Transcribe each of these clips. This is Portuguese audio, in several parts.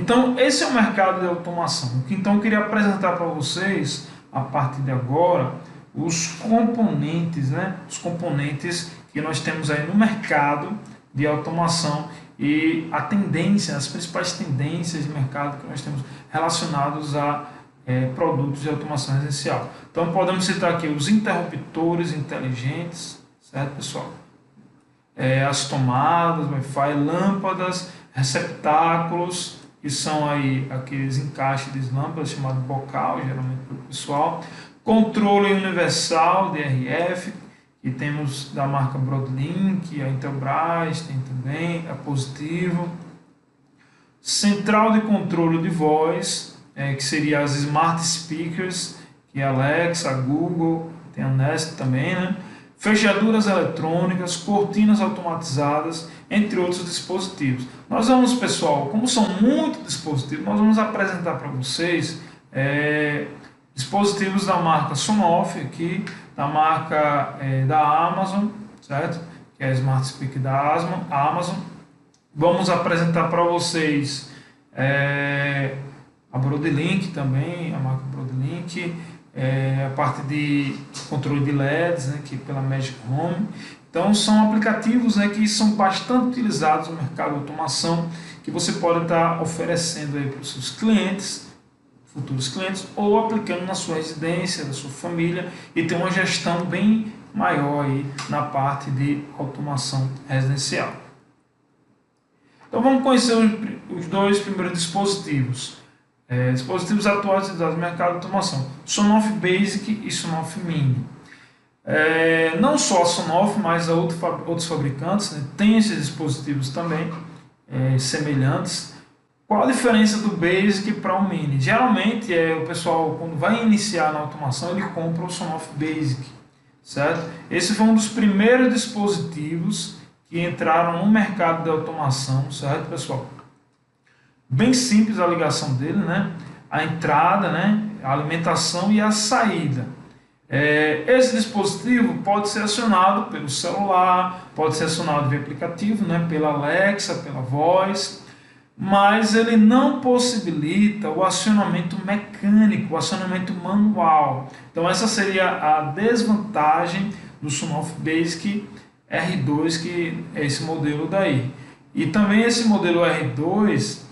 Então, esse é o mercado de automação. Então, eu queria apresentar para vocês, a partir de agora, os componentes, né? Os componentes que nós temos aí no mercado de automação e a tendência, as principais tendências de mercado que nós temos relacionados a produtos de automação residencial. Então, podemos citar aqui os interruptores inteligentes, certo, pessoal? As tomadas, Wi-Fi, lâmpadas, receptáculos, que são aí aqueles encaixes de lâmpadas chamado bocal, geralmente para o pessoal. Controle universal, DRF, que temos da marca Broadlink, a Intelbras tem também, a Positivo. Central de controle de voz, que seria as Smart Speakers, que é a Alexa, a Google, tem a Nest também, né? Fechaduras eletrônicas, cortinas automatizadas, entre outros dispositivos. Nós vamos, pessoal, como são muitos dispositivos, nós vamos apresentar para vocês dispositivos da marca Sonoff, aqui, da marca da Amazon, certo? Que é a Smart Speaker da Amazon. Vamos apresentar para vocês a Broadlink também, a marca Broadlink, a parte de controle de LEDs, né, que pela Magic Home. Então são aplicativos, né, que são bastante utilizados no mercado de automação, que você pode estar oferecendo aí para os seus clientes, futuros clientes, ou aplicando na sua residência, na sua família, e ter uma gestão bem maior aí na parte de automação residencial. Então vamos conhecer os dois primeiros dispositivos. Dispositivos atuais utilizados no mercado de automação: Sonoff Basic e Sonoff Mini. Não só a Sonoff, mas outros fabricantes, né, têm esses dispositivos também semelhantes. Qual a diferença do Basic para o Mini? Geralmente o pessoal, quando vai iniciar na automação, ele compra o Sonoff Basic, certo? Esse foi um dos primeiros dispositivos que entraram no mercado de automação, certo, pessoal? Bem simples a ligação dele, né? A entrada, né? A alimentação e a saída. Esse dispositivo pode ser acionado pelo celular, pode ser acionado via aplicativo, né? Pela Alexa, pela voz, mas ele não possibilita o acionamento mecânico, o acionamento manual. Então essa seria a desvantagem do Sonoff Basic R2, que é esse modelo daí. E também esse modelo R2,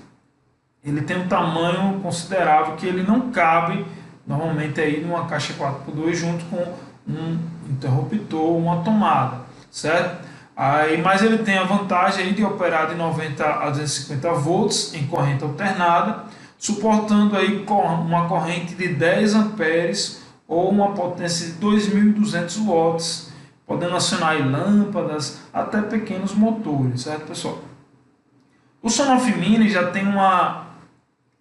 ele tem um tamanho considerável que ele não cabe normalmente aí numa caixa 4x2 junto com um interruptor, uma tomada, certo? Mas ele tem a vantagem aí de operar de 90 a 250 volts em corrente alternada, suportando aí uma corrente de 10 amperes ou uma potência de 2.200 watts, podendo acionar aí lâmpadas até pequenos motores, certo, pessoal? O Sonoff Mini já tem uma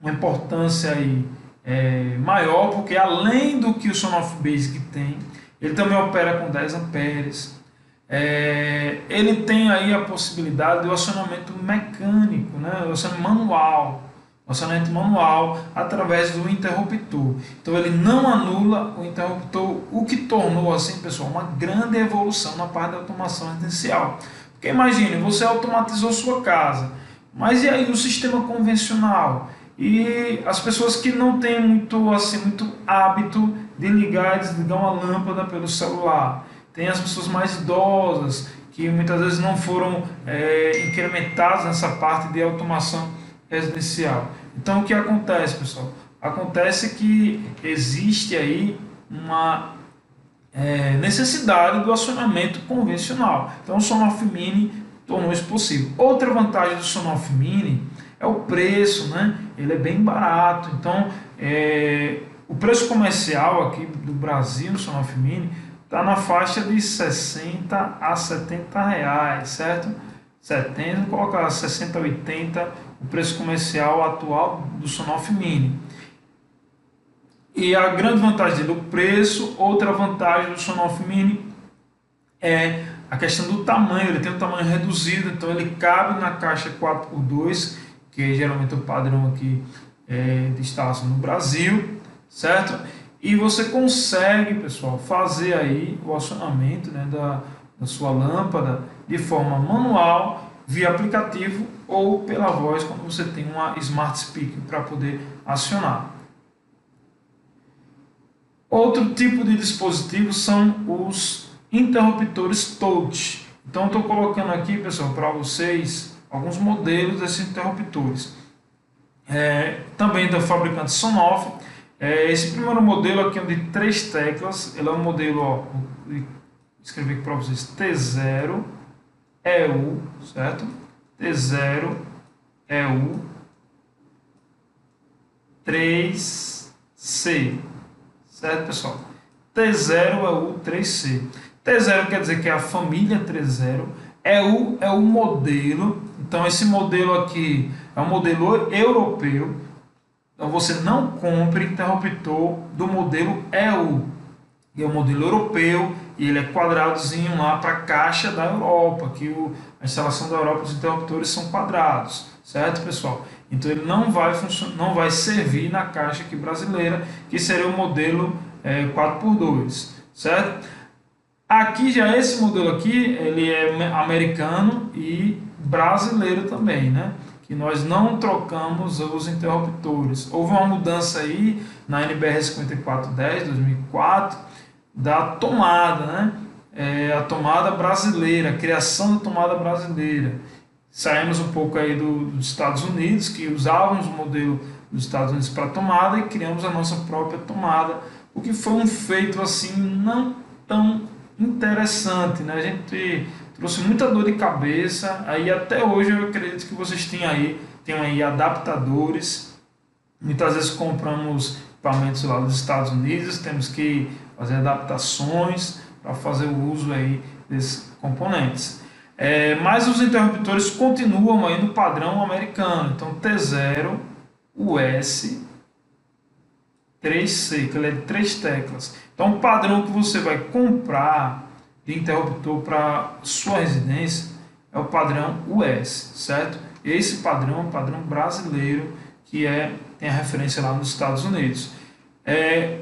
importância aí maior, porque além do que o Sonoff Basic tem, ele também opera com 10 amperes. Ele tem aí a possibilidade do acionamento mecânico, né? O acionamento manual através do interruptor. Então ele não anula o interruptor, o que tornou assim, pessoal, uma grande evolução na parte da automação residencial. Porque imagine, você automatizou sua casa, mas e aí o sistema convencional? E as pessoas que não têm muito hábito de ligar e desligar uma lâmpada pelo celular. Tem as pessoas mais idosas, que muitas vezes não foram incrementadas nessa parte de automação residencial. Então o que acontece, pessoal? Acontece que existe aí uma necessidade do acionamento convencional. Então o Sonoff Mini tornou isso possível. Outra vantagem do Sonoff Mini é o preço, né? Ele é bem barato. Então o preço comercial aqui do Brasil, no Sonoff Mini, está na faixa de 60 a 70 reais, certo? 70, vou colocar 60 a 80, o preço comercial atual do Sonoff Mini. E a grande vantagem dele, o preço. Outra vantagem do Sonoff Mini é a questão do tamanho. Ele tem um tamanho reduzido, então ele cabe na caixa 4x2, que é geralmente o padrão aqui de instalação no Brasil, certo? E você consegue, pessoal, fazer aí o acionamento, né, da sua lâmpada de forma manual via aplicativo ou pela voz quando você tem uma Smart Speaker para poder acionar. Outro tipo de dispositivo são os interruptores touch. Então estou colocando aqui, pessoal, para vocês alguns modelos desses interruptores. Também da fabricante Sonoff. Esse primeiro modelo aqui é de 3 teclas. Ele é um modelo, vou escrever aqui para vocês, T0 EU, certo? T0 EU 3C, certo, pessoal? T0 EU 3C. T0 quer dizer que é a família T0. EU é o modelo. Então esse modelo aqui é um modelo europeu. Então você não compre interruptor do modelo EU. E é um modelo europeu e ele é quadradozinho lá para a caixa da Europa, que a instalação da Europa, os interruptores são quadrados, certo, pessoal? Então ele não vai servir na caixa aqui brasileira, que seria o modelo 4x2, certo? Aqui já esse modelo aqui, ele é americano e brasileiro também, né? Que nós não trocamos os interruptores. Houve uma mudança aí na NBR 5410 2004 da tomada, né? A tomada brasileira, a criação da tomada brasileira. Saímos um pouco aí dos Estados Unidos, que usávamos o modelo dos Estados Unidos para tomada, e criamos a nossa própria tomada, o que foi um feito assim não tão interessante, né? A gente trouxe muita dor de cabeça. Aí até hoje eu acredito que vocês tenham aí adaptadores. Muitas vezes compramos equipamentos lá dos Estados Unidos, temos que fazer adaptações para fazer o uso aí desses componentes. Mas os interruptores continuam aí no padrão americano. Então T0 US 3C, que ele é de 3 teclas. Então o padrão que você vai comprar de interruptor para sua residência é o padrão US, certo? Esse padrão é um padrão brasileiro que tem a referência lá nos Estados Unidos.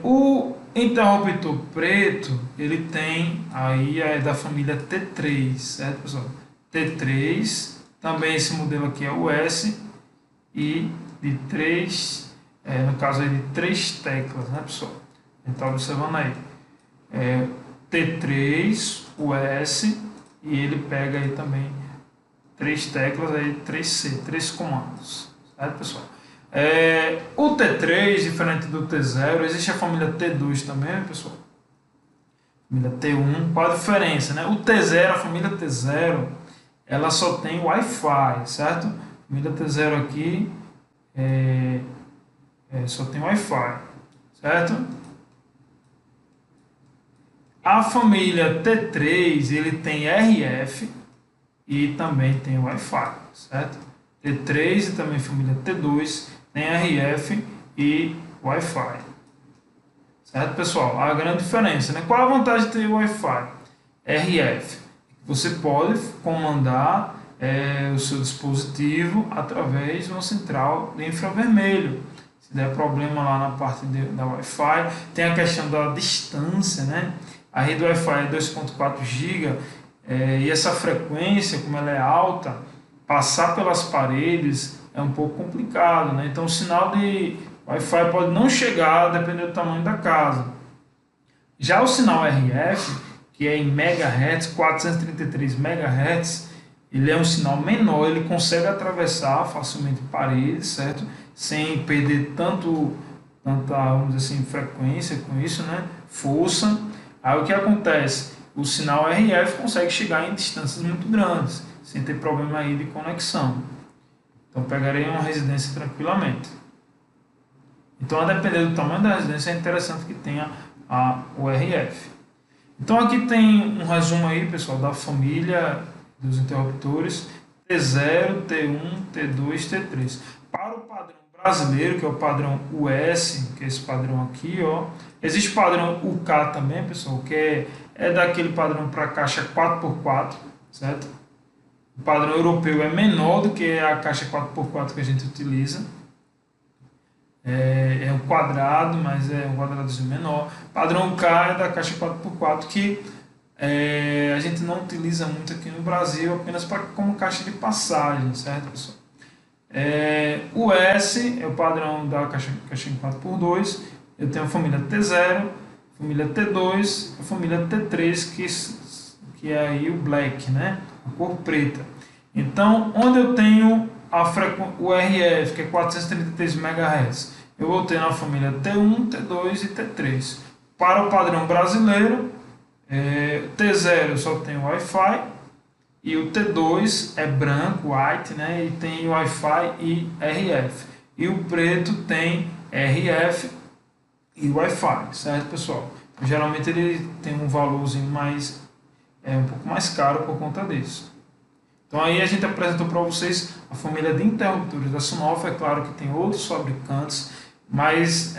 O interruptor preto, ele tem aí da família T3, certo, pessoal? T3, também esse modelo aqui é US e de 3, no caso aí de 3 teclas, né, pessoal? A gente está observando aí. T3, US, e ele pega aí também 3 teclas, aí 3C, 3 comandos, certo, pessoal? O T3, diferente do T0, existe a família T2 também, pessoal. Família T1, qual a diferença, né? O T0, a família T0, ela só tem Wi-Fi, certo? A família T0 aqui só tem Wi-Fi, certo? A família T3, ele tem RF e também tem Wi-Fi, certo? T3 e também família T2 tem RF e Wi-Fi, certo, pessoal? A grande diferença, né? Qual a vantagem de ter Wi-Fi? RF, você pode comandar o seu dispositivo através de uma central de infravermelho. Se der problema lá na parte da Wi-Fi, tem a questão da distância, né? A rede Wi-Fi é 2.4 GB e essa frequência, como ela é alta, passar pelas paredes é um pouco complicado, né? Então o sinal de Wi-Fi pode não chegar dependendo do tamanho da casa. Já o sinal RF, que é em MHz, 433 MHz, ele é um sinal menor, ele consegue atravessar facilmente paredes, certo? Sem perder tanta, vamos dizer assim, frequência com isso, né? Força. Aí o que acontece? O sinal RF consegue chegar em distâncias muito grandes, sem ter problema aí de conexão. Então pegarei uma residência tranquilamente. Então, a depender do tamanho da residência, é interessante que tenha o RF. Então aqui tem um resumo aí, pessoal, da família dos interruptores T0, T1, T2, T3. Para o padrão brasileiro, que é o padrão US, que é esse padrão aqui, ó. Existe o padrão UK também, pessoal, que é daquele padrão para caixa 4x4, certo? O padrão europeu é menor do que a caixa 4x4 que a gente utiliza. É um quadrado, mas é um quadradozinho menor. Padrão K é da caixa 4x4, que a gente não utiliza muito aqui no Brasil, apenas como caixa de passagem, certo, pessoal? O S é o padrão da caixinha 4x2. Eu tenho a família T0, família T2, a família T3, que é aí o black, né? A cor preta. Então, onde eu tenho o RF, que é 433 MHz, eu vou ter na família T1, T2 e T3. Para o padrão brasileiro, T0 eu só tenho Wi-Fi, e o T2 é branco, white, né? E tem Wi-Fi e RF. E o preto tem RF e Wi-Fi, certo, pessoal? Geralmente ele tem um valorzinho um pouco mais caro por conta disso. Então aí a gente apresentou para vocês a família de interruptores da Sonoff. É claro que tem outros fabricantes, mas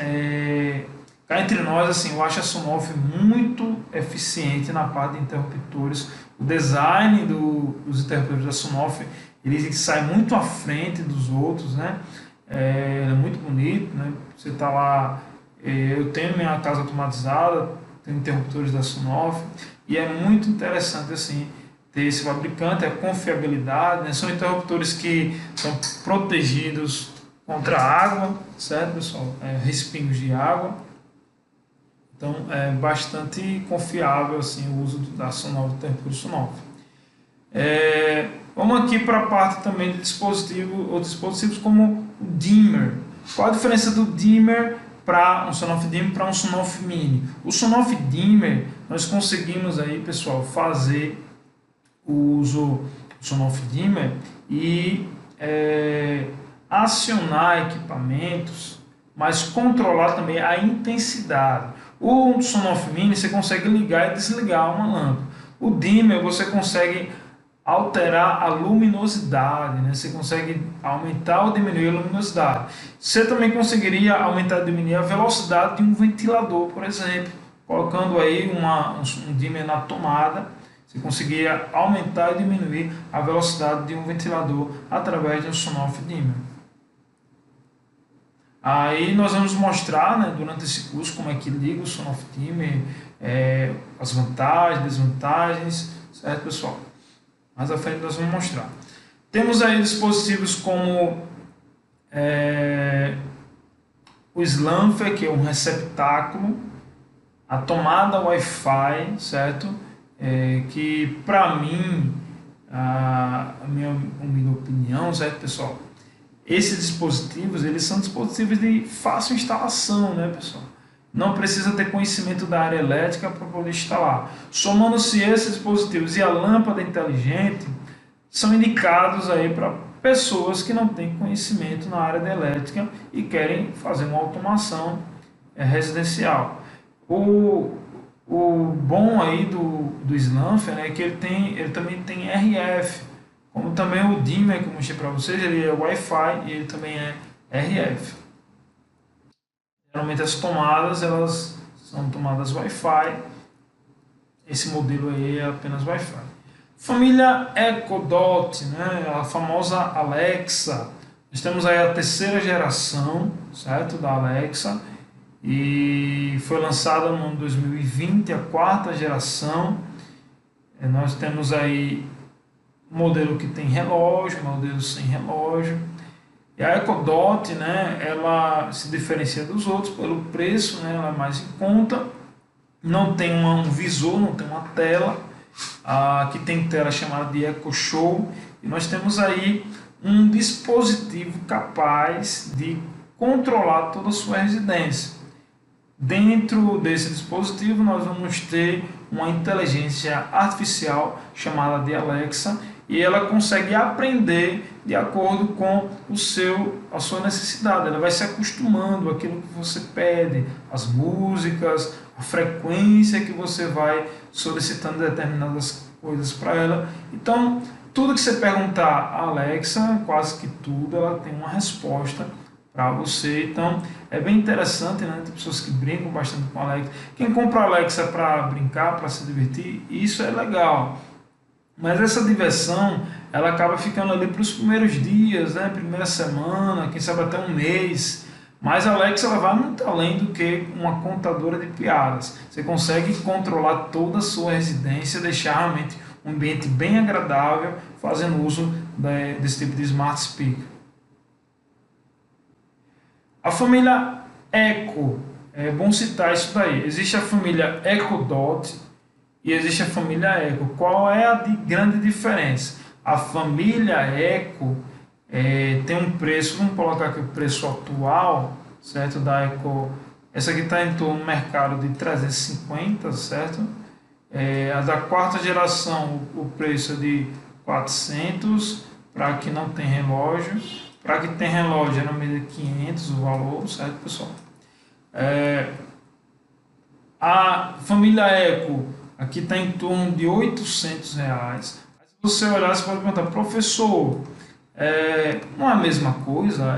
cá entre nós, assim, eu acho a Sonoff muito eficiente na parte de interruptores. O design dos interruptores da Sonoff, ele sai muito à frente dos outros, né? É muito bonito, né? Você está lá, eu tenho minha casa automatizada, tenho interruptores da Sonoff, e é muito interessante assim ter esse fabricante, a confiabilidade, né? São interruptores que são protegidos contra água, certo, pessoal? Respingos de água. Então é bastante confiável assim, o uso da Sonoff, do interruptor Sonoff. Vamos aqui para a parte também de dispositivos como o dimmer. Qual a diferença do dimmer para um Sonoff Dimmer para um Sonoff Mini? O Sonoff Dimmer, nós conseguimos aí, pessoal, fazer o uso do Sonoff Dimmer e acionar equipamentos, mas controlar também a intensidade. O Sonoff Mini você consegue ligar e desligar uma lâmpada. O dimmer você consegue alterar a luminosidade, né? Você consegue aumentar ou diminuir a luminosidade. Você também conseguiria aumentar ou diminuir a velocidade de um ventilador, por exemplo, colocando aí um dimmer na tomada. Você conseguiria aumentar e diminuir a velocidade de um ventilador através de um Sonoff Dimmer. Aí nós vamos mostrar, né, durante esse curso como é que liga o Sonoff Dimmer, as vantagens, desvantagens, certo, pessoal? Mais à frente nós vamos mostrar. Temos aí dispositivos como o Slamfer, que é um receptáculo, a tomada Wi-Fi, certo? Que para mim, a minha humilde opinião, certo, pessoal? Esses dispositivos, eles são dispositivos de fácil instalação, né, pessoal? Não precisa ter conhecimento da área elétrica para poder instalar. Somando-se esses dispositivos e a lâmpada inteligente, são indicados aí para pessoas que não têm conhecimento na área da elétrica e querem fazer uma automação residencial. O bom aí do Slamfer, né, é que ele também tem RF, como também o dimmer que eu mostrei para vocês, ele é Wi-Fi e ele também é RF. Geralmente as tomadas, elas são tomadas Wi-Fi. Esse modelo aí é apenas Wi-Fi. Família Echo Dot, né? A famosa Alexa. Nós temos aí a terceira geração, certo? Da Alexa. E foi lançada no ano 2020, a quarta geração. Nós temos aí modelo que tem relógio, modelo sem relógio. E a Echo Dot, né, ela se diferencia dos outros pelo preço, né, ela é mais em conta, não tem um visor, não tem uma tela, que tem tela chamada de Echo Show, e nós temos aí um dispositivo capaz de controlar toda a sua residência. Dentro desse dispositivo nós vamos ter uma inteligência artificial chamada de Alexa, e ela consegue aprender de acordo com a sua necessidade. Ela vai se acostumando àquilo que você pede, as músicas, a frequência que você vai solicitando determinadas coisas para ela. Então, tudo que você perguntar à Alexa, quase que tudo, ela tem uma resposta para você. Então, é bem interessante, né? Tem pessoas que brincam bastante com a Alexa. Quem compra a Alexa para brincar, para se divertir, isso é legal. Mas essa diversão, ela acaba ficando ali para os primeiros dias, né? Primeira semana, quem sabe até um mês. Mas a Alexa ela vai muito além do que uma contadora de piadas. Você consegue controlar toda a sua residência, deixar realmente um ambiente bem agradável, fazendo uso desse tipo de smart speaker. A família Echo, é bom citar isso daí. Existe a família Echo Dot e existe a família Echo. Qual é a grande diferença? A família Echo tem um preço, vamos colocar aqui o preço atual, certo? Da Echo, essa aqui está em torno do mercado de 350, certo? A da quarta geração, o preço é de 400, para que não tem relógio. Para que tem relógio é no meio de 500 o valor, certo, pessoal? A família Echo aqui está em torno de R$ 800. Se você olhar, você pode perguntar, professor, não é a mesma coisa,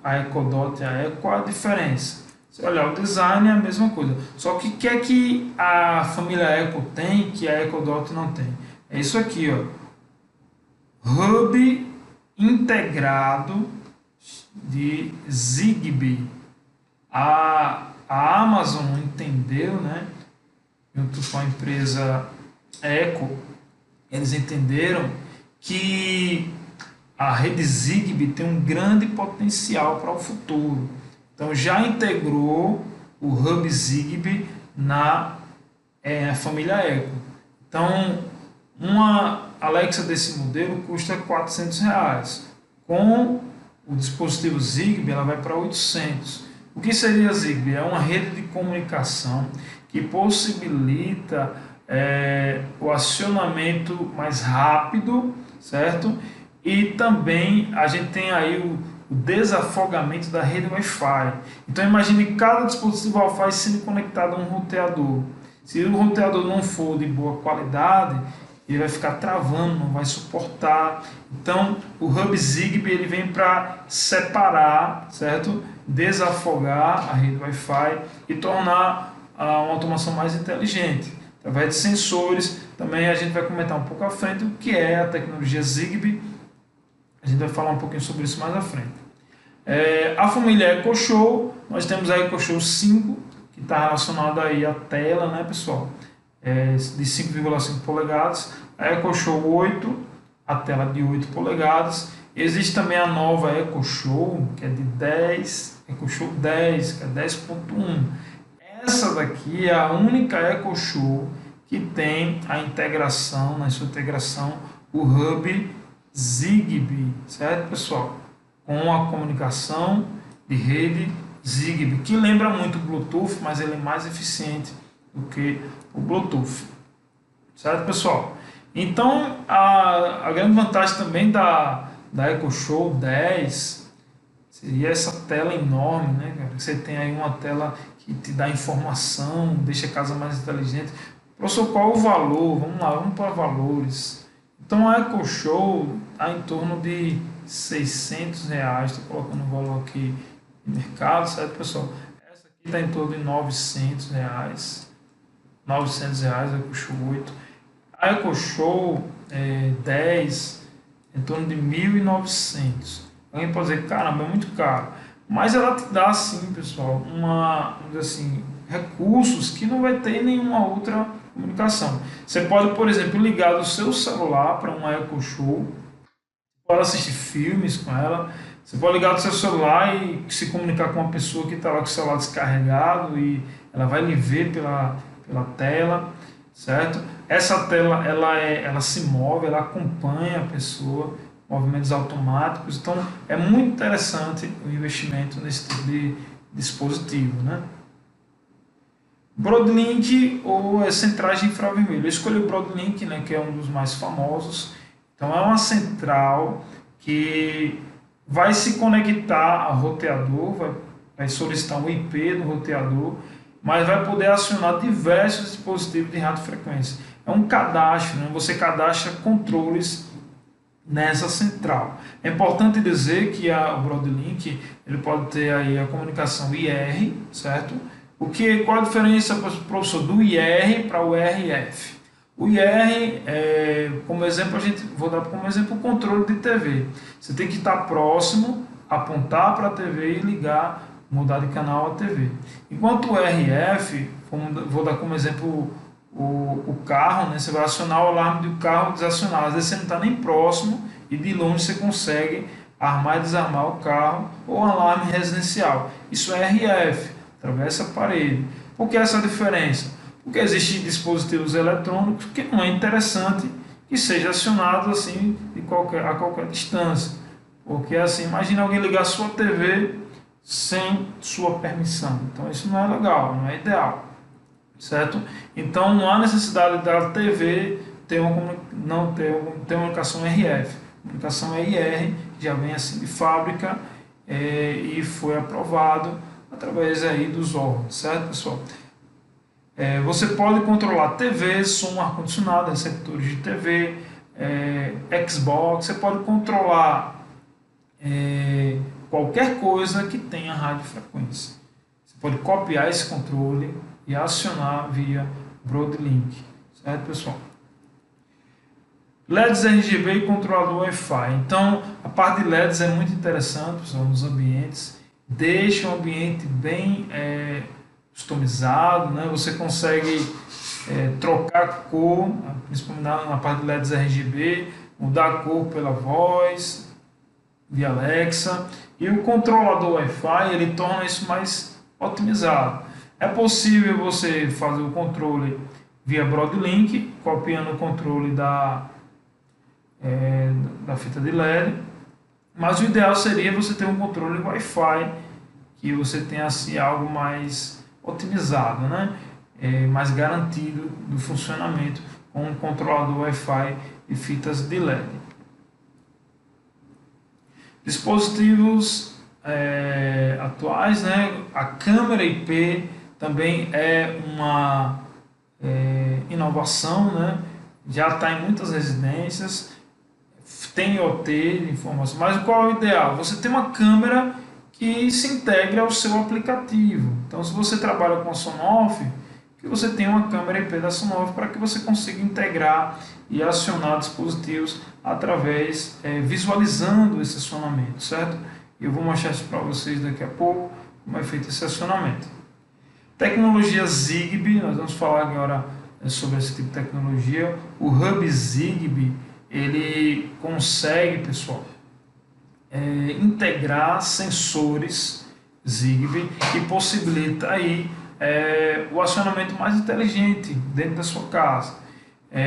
a Echo Dot e a Echo, qual a diferença? Se olhar o design é a mesma coisa, só que o que é que a família Echo tem que a Echo Dot não tem? É isso aqui, ó, hub integrado de Zigbee. A Amazon entendeu, né, junto com a empresa Echo, eles entenderam que a rede Zigbee tem um grande potencial para o futuro. Então já integrou o hub Zigbee na família Echo. Então uma Alexa desse modelo custa R$ 400. Com o dispositivo Zigbee ela vai para 800. O que seria Zigbee? É uma rede de comunicação que possibilita o acionamento mais rápido, certo? E também a gente tem aí o desafogamento da rede Wi-Fi. Então imagine cada dispositivo Wi-Fi sendo conectado a um roteador. Se o roteador não for de boa qualidade, ele vai ficar travando, não vai suportar. Então o hub Zigbee ele vem para separar, certo? Desafogar a rede Wi-Fi e tornar uma automação mais inteligente através de sensores. Também a gente vai comentar um pouco à frente o que é a tecnologia Zigbee. A gente vai falar um pouquinho sobre isso mais à frente. A família Echo Show, nós temos a Echo Show 5, que está relacionada aí à tela, né, pessoal? De 5,5 polegadas. A Echo Show 8, a tela de 8 polegadas. Existe também a nova Echo Show, que é de 10, Echo Show 10, que é 10.1. Essa daqui é a única Echo Show que tem a integração, na sua integração, o hub Zigbee, certo, pessoal? Com a comunicação de rede Zigbee, que lembra muito o Bluetooth, mas ele é mais eficiente do que o Bluetooth, certo, pessoal? Então, a grande vantagem também da Echo Show 10 seria essa tela enorme, né, cara? Você tem aí uma tela que te dá informação, deixa a casa mais inteligente. Professor, qual o valor? Vamos lá, vamos para valores. Então a Echo Show está em torno de R$ 600, estou colocando o valor aqui no mercado, certo, pessoal? Essa aqui está em torno de R$ 900, a Echo Show 8. A Echo Show 10 em torno de 1.900. Alguém pode dizer, caramba, é muito caro. Mas ela te dá, sim, pessoal, assim, recursos que não vai ter em nenhuma outra comunicação. Você pode, por exemplo, ligar do seu celular para uma Echo Show, pode assistir filmes com ela, você pode ligar do seu celular e se comunicar com uma pessoa que está lá com o celular descarregado e ela vai lhe ver pela tela, certo? Essa tela ela se move, ela acompanha a pessoa, movimentos automáticos, então é muito interessante o investimento nesse tipo de dispositivo, né? Broadlink ou centrais de infravermelho. Eu escolhi o Broadlink, né, que é um dos mais famosos. Então é uma central que vai se conectar ao roteador, vai solicitar um IP do roteador, mas vai poder acionar diversos dispositivos de radiofrequência. É um cadastro, né? Você cadastra controles nessa central. É importante dizer que o Broadlink ele pode ter aí a comunicação IR, certo? Qual a diferença, professor, do IR para o RF? O IR, como exemplo, vou dar como exemplo o controle de TV. Você tem que estar próximo, apontar para a TV e ligar mudar de canal a TV. Enquanto o RF, vou dar como exemplo o carro, né? Você vai acionar o alarme do carro desacionar. Às vezes você não está nem próximo e de longe você consegue armar e desarmar o carro, ou alarme residencial. Isso é RF, atravessa a parede. Por que essa diferença? Porque existem dispositivos eletrônicos que não é interessante que seja acionado assim a qualquer distância. Porque assim, imagina alguém ligar sua TV sem sua permissão. Então isso não é legal, não é ideal, certo? Então não há necessidade da TV ter não ter uma comunicação RF. A comunicação IR já vem assim de fábrica e foi aprovado através aí dos órgãos, certo, pessoal? Você pode controlar TV, som, ar-condicionado, receptores de TV, Xbox, você pode controlar qualquer coisa que tenha radiofrequência. Você pode copiar esse controle e acionar via Broadlink, certo, pessoal? LEDs RGB e controlador Wi-Fi. Então, a parte de LEDs é muito interessante, pessoal, nos ambientes. Deixa o ambiente bem customizado, né? Você consegue trocar a cor, principalmente na parte de LEDs RGB, mudar a cor pela voz, via Alexa. E o controlador Wi-Fi, ele torna isso mais otimizado. É possível você fazer o controle via Broadlink, copiando o controle da fita de LED, mas o ideal seria você ter um controle Wi-Fi, que você tenha assim algo mais otimizado, né? Mais garantido do funcionamento com um controlador Wi-Fi e fitas de LED. Dispositivos atuais, né? A câmera IP também é uma inovação, né? Já está em muitas residências, tem IoT de informação, mas qual é o ideal? Você tem uma câmera que se integra ao seu aplicativo. Então, se você trabalha com a Sonoff, que você tenha uma câmera IP da Sonoff para que você consiga integrar e acionar dispositivos através, visualizando esse acionamento, certo? Eu vou mostrar isso para vocês daqui a pouco, como é feito esse acionamento. Tecnologia Zigbee, nós vamos falar agora sobre esse tipo de tecnologia. O Hub Zigbee, ele consegue, pessoal, integrar sensores Zigbee e possibilita aí o acionamento mais inteligente dentro da sua casa.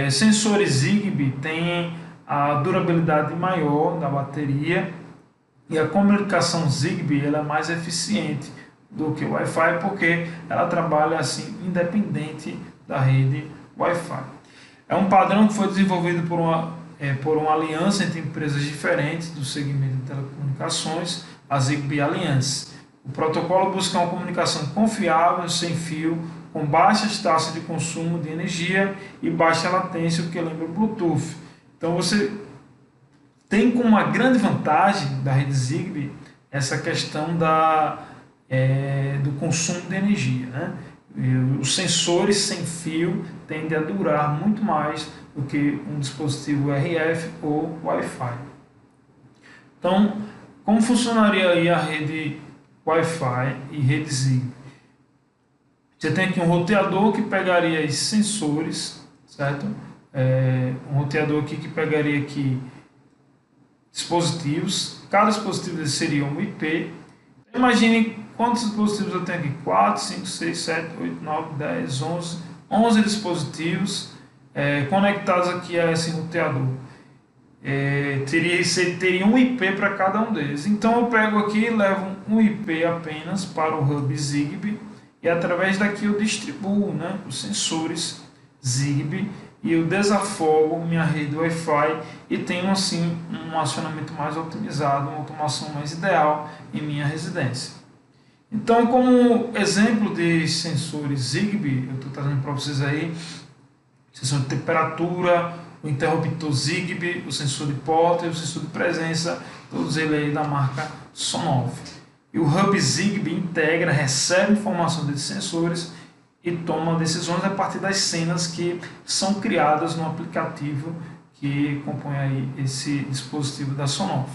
Sensores Zigbee têm a durabilidade maior da bateria e a comunicação Zigbee ela é mais eficiente do que o Wi-Fi, porque ela trabalha assim independente da rede Wi-Fi. É um padrão que foi desenvolvido por uma aliança entre empresas diferentes do segmento de telecomunicações, a Zigbee Alliance. O protocolo busca uma comunicação confiável, sem fio, com baixas taxas de consumo de energia e baixa latência, o que lembra o Bluetooth. Então você tem como uma grande vantagem da rede Zigbee essa questão do consumo de energia, né? Os sensores sem fio tendem a durar muito mais do que um dispositivo RF ou Wi-Fi. Então, como funcionaria aí a rede Wi-Fi e rede Zigbee? Você tem aqui um roteador que pegaria esses sensores, certo? Um roteador aqui que pegaria aqui dispositivos. Cada dispositivo seria um IP. Imagine quantos dispositivos eu tenho aqui? 4, 5, 6, 7, 8, 9, 10, 11 dispositivos conectados aqui a esse roteador. Teria um IP para cada um deles. Então eu pego aqui e levo um IP apenas para o Hub Zigbee e através daqui eu distribuo, né, os sensores Zigbee e eu desafogo minha rede Wi-Fi e tenho assim um acionamento mais otimizado, uma automação mais ideal em minha residência. Então, como exemplo de sensores Zigbee, eu estou trazendo para vocês aí sensor de temperatura, o interruptor Zigbee, o sensor de porta e o sensor de presença, todos eles aí da marca Sonoff. E o Hub Zigbee integra, recebe informação desses sensores e toma decisões a partir das cenas que são criadas no aplicativo que compõe aí esse dispositivo da Sonoff.